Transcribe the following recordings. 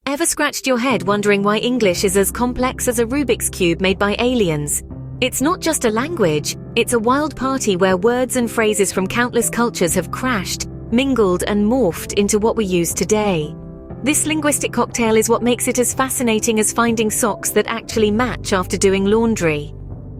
Ever scratched your head wondering why English is as complex as a Rubik's Cube made by aliens? It's not just a language, it's a wild party where words and phrases from countless cultures have crashed, mingled and morphed into what we use today. This linguistic cocktail is what makes it as fascinating as finding socks that actually match after doing laundry.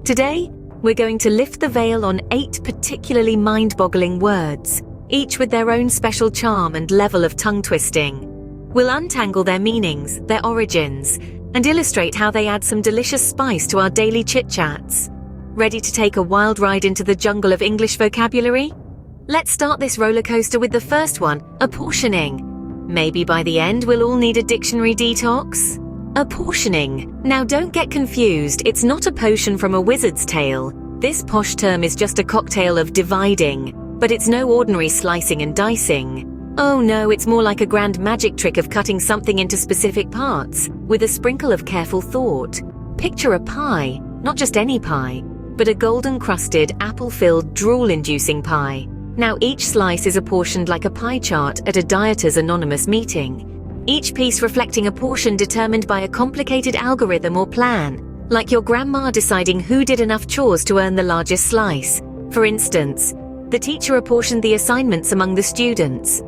Today, we're going to lift the veil on 8 particularly mind-boggling words, each with their own special charm and level of tongue-twisting. We'll untangle their meanings, their origins, and illustrate how they add some delicious spice to our daily chit-chats. Ready to take a wild ride into the jungle of English vocabulary? Let's start this roller coaster with the first one, apportioning. Maybe by the end we'll all need a dictionary detox? Apportioning. Now don't get confused, it's not a potion from a wizard's tale. This posh term is just a cocktail of dividing, but it's no ordinary slicing and dicing. Oh no, it's more like a grand magic trick of cutting something into specific parts, with a sprinkle of careful thought. Picture a pie, not just any pie, but a golden-crusted, apple-filled, drool-inducing pie. Now each slice is apportioned like a pie chart at a dieter's anonymous meeting. Each piece reflecting a portion determined by a complicated algorithm or plan, like your grandma deciding who did enough chores to earn the largest slice. For instance, the teacher apportioned the assignments among the students,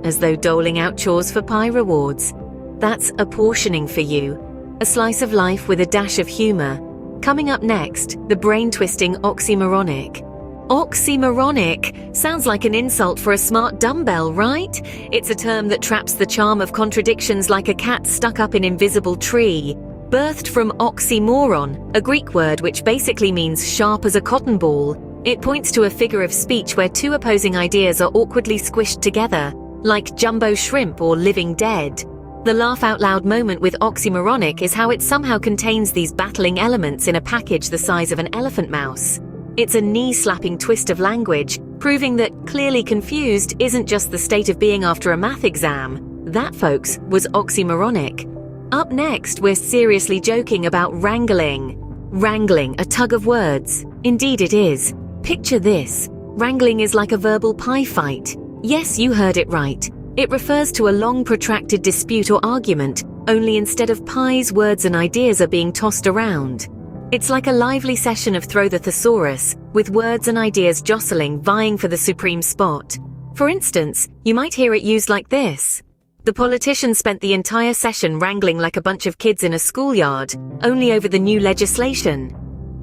as though doling out chores for pie rewards. That's apportioning for you. A slice of life with a dash of humor. Coming up next, the brain-twisting oxymoronic. Oxymoronic sounds like an insult for a smart dumbbell, right? It's a term that traps the charm of contradictions like a cat stuck up an invisible tree. Birthed from oxymoron, a Greek word which basically means sharp as a cotton ball, it points to a figure of speech where two opposing ideas are awkwardly squished together, like jumbo shrimp or living dead. The laugh-out-loud moment with oxymoronic is how it somehow contains these battling elements in a package the size of an elephant mouse. It's a knee-slapping twist of language, proving that clearly confused isn't just the state of being after a math exam. That, folks, was oxymoronic. Up next, we're seriously joking about wrangling. Wrangling, a tug of words. Indeed it is. Picture this. Wrangling is like a verbal pie fight. Yes, you heard it right. It refers to a long protracted dispute or argument, only instead of pies, words and ideas are being tossed around. It's like a lively session of Throw the Thesaurus, with words and ideas jostling, vying for the supreme spot. For instance, you might hear it used like this. The politicians spent the entire session wrangling like a bunch of kids in a schoolyard, only over the new legislation.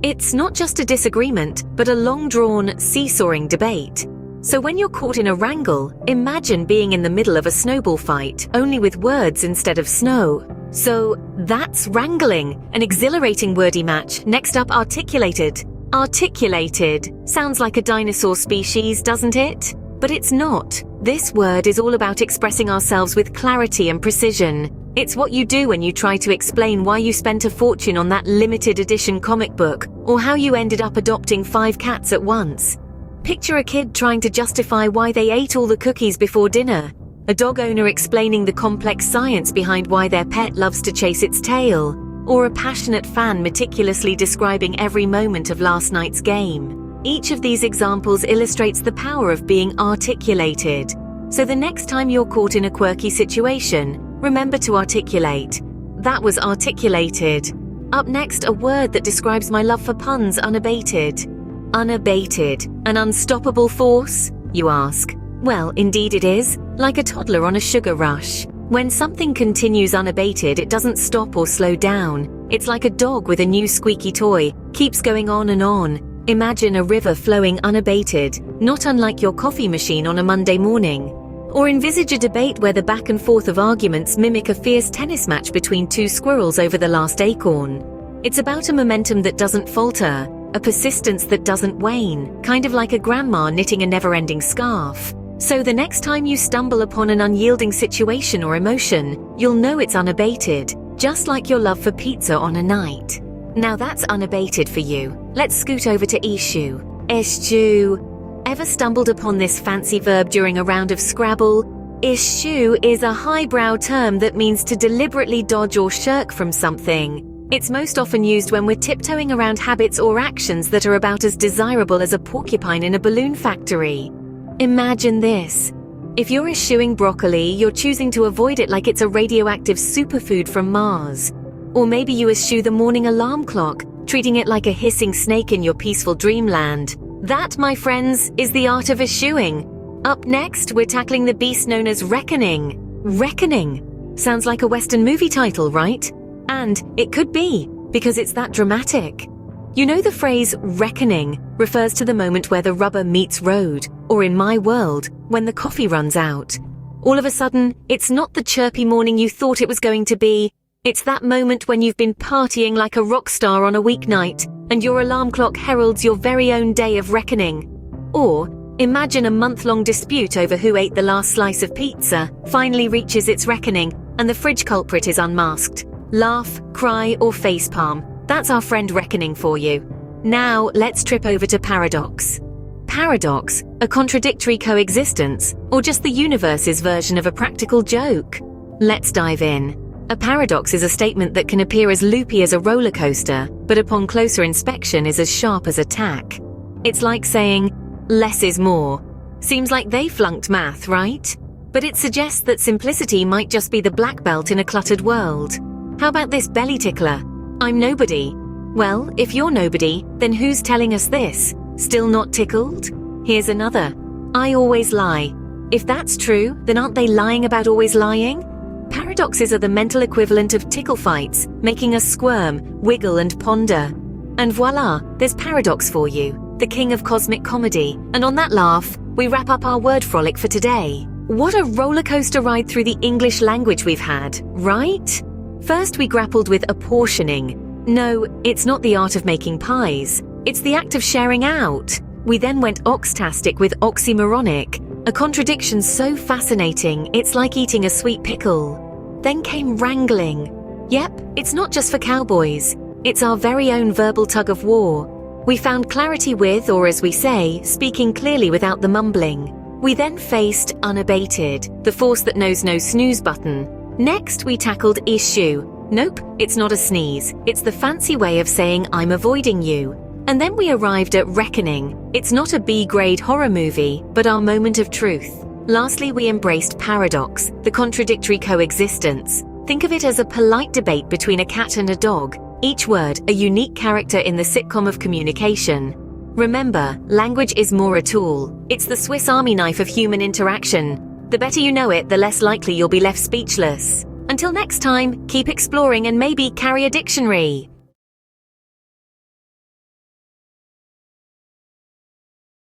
It's not just a disagreement, but a long-drawn, seesawing debate. So when you're caught in a wrangle, imagine being in the middle of a snowball fight, only with words instead of snow. So that's wrangling, an exhilarating wordy match. Next up, articulated. Articulated sounds like a dinosaur species, doesn't it? But it's not. This word is all about expressing ourselves with clarity and precision. It's what you do when you try to explain why you spent a fortune on that limited edition comic book, or how you ended up adopting 5 cats at once. Picture a kid trying to justify why they ate all the cookies before dinner, a dog owner explaining the complex science behind why their pet loves to chase its tail, or a passionate fan meticulously describing every moment of last night's game. Each of these examples illustrates the power of being articulated. So the next time you're caught in a quirky situation, remember to articulate. That was articulated. Up next, a word that describes my love for puns, unabated. Unabated, an unstoppable force, you ask? Well, indeed it is, like a toddler on a sugar rush. When something continues unabated, it doesn't stop or slow down. It's like a dog with a new squeaky toy, keeps going on and on. Imagine a river flowing unabated, not unlike your coffee machine on a Monday morning. Or envisage a debate where the back and forth of arguments mimic a fierce tennis match between 2 squirrels over the last acorn. It's about a momentum that doesn't falter, a persistence that doesn't wane, kind of like a grandma knitting a never-ending scarf. So the next time you stumble upon an unyielding situation or emotion, you'll know it's unabated, just like your love for pizza on a night. Now that's unabated for you. Let's scoot over to Eschew. Eschew. Ever stumbled upon this fancy verb during a round of Scrabble? Eschew is a highbrow term that means to deliberately dodge or shirk from something. It's most often used when we're tiptoeing around habits or actions that are about as desirable as a porcupine in a balloon factory. Imagine this. If you're eschewing broccoli, you're choosing to avoid it like it's a radioactive superfood from Mars. Or maybe you eschew the morning alarm clock, treating it like a hissing snake in your peaceful dreamland. That, my friends, is the art of eschewing. Up next, we're tackling the beast known as reckoning. Reckoning. Sounds like a Western movie title, right? And it could be, because it's that dramatic. You know, the phrase reckoning refers to the moment where the rubber meets road, or in my world, when the coffee runs out. All of a sudden, it's not the chirpy morning you thought it was going to be. It's that moment when you've been partying like a rock star on a weeknight, and your alarm clock heralds your very own day of reckoning. Or, imagine a month-long dispute over who ate the last slice of pizza finally reaches its reckoning, and the fridge culprit is unmasked. Laugh, cry, or facepalm. That's our friend reckoning for you. Now, let's trip over to paradox. Paradox, a contradictory coexistence, or just the universe's version of a practical joke? Let's dive in. A paradox is a statement that can appear as loopy as a roller coaster, but upon closer inspection is as sharp as a tack. It's like saying, less is more. Seems like they flunked math, right? But it suggests that simplicity might just be the black belt in a cluttered world. How about this belly tickler? I'm nobody. Well, if you're nobody, then who's telling us this? Still not tickled? Here's another. I always lie. If that's true, then aren't they lying about always lying? Paradoxes are the mental equivalent of tickle fights, making us squirm, wiggle, and ponder. And voila, there's paradox for you, the king of cosmic comedy. And on that laugh, we wrap up our word frolic for today. What a roller coaster ride through the English language we've had, right? First, we grappled with apportioning. No, it's not the art of making pies. It's the act of sharing out. We then went oxtastic with oxymoronic, a contradiction so fascinating, it's like eating a sweet pickle. Then came wrangling. Yep, it's not just for cowboys. It's our very own verbal tug of war. We found clarity with, or as we say, speaking clearly without the mumbling. We then faced unabated, the force that knows no snooze button. Next, we tackled issue. Nope, it's not a sneeze. It's the fancy way of saying I'm avoiding you. And then we arrived at reckoning. It's not a B-grade horror movie, but our moment of truth. Lastly, we embraced paradox, the contradictory coexistence. Think of it as a polite debate between a cat and a dog, each word a unique character in the sitcom of communication. Remember, language is more a tool. It's the Swiss Army knife of human interaction. The better you know it, the less likely you'll be left speechless. Until next time, keep exploring and maybe carry a dictionary.